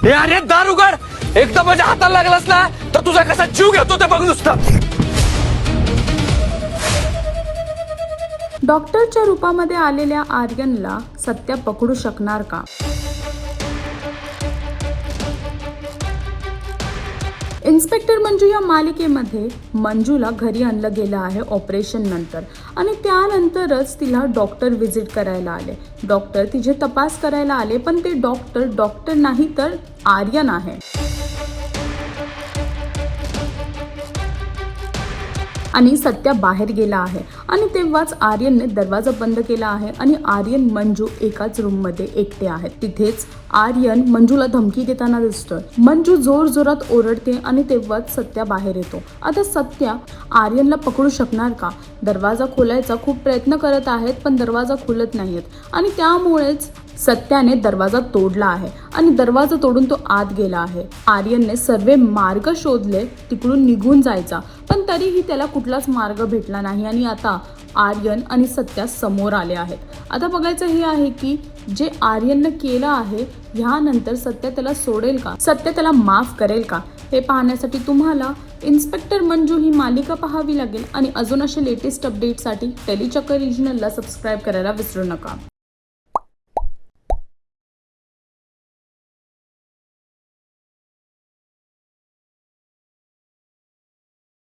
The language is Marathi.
ए अरे दार उघड, एकदा माझ्या हाताला लागलास ना तर तुझा कसा जीव घेतो ते बघ नुसतं. डॉक्टरच्या रूपामध्ये आलेल्या आर्यनला सत्या पकडू शकणार का? इन्स्पेक्टर मंजू या मालिकेमध्ये मंजूला घरी आणलं गेलं आहे ऑपरेशन नंतर आणि त्यानंतरच तिला डॉक्टर व्हिजिट करायला आले. डॉक्टर तिचे तपास करायला आले, पण ते डॉक्टर नाही तर आर्यन आहे. आणि सत्या बाहेर गेला आहे आणि तेव्हाच आर्यनने दरवाजा बंद केला आहे आणि आर्यन मंजू एकाच रूम मध्ये एकटे आहेत. तिथेच आर्यन मंजूला धमकी देताना दिसतोय. मंजू जोर जोरात ओरडते आणि तेव्हाच सत्या बाहेर येतो. आता सत्या आर्यनला पकडू शकणार का? दरवाजा खोलायचा खूप प्रयत्न करत आहेत, पण दरवाजा खुलत नाहीयेत आणि त्यामुळेच सत्याने दरवाजा तोडला आहे आणि दरवाजा तोडून तो आत गेला आहे. आर्यनने सर्व मार्ग शोधले तिकडून निघून जायचा, पण तरीही त्याला कुठलाच मार्ग भेटला नाही आणि आता आर्यन आणि सत्या समोर आले आहेत. आता बघायचं हे आहे की जे आर्यनने केलं आहे ह्यानंतर सत्या त्याला सोडेल का? सत्या त्याला माफ करेल का? हे पाहण्यासाठी तुम्हाला इन्स्पेक्टर मंजू ही मालिका पाहावी लागेल आणि अजून असे लेटेस्ट अपडेटसाठी टेलीचक्कर रिजनलला सबस्क्राईब करायला विसरू नका.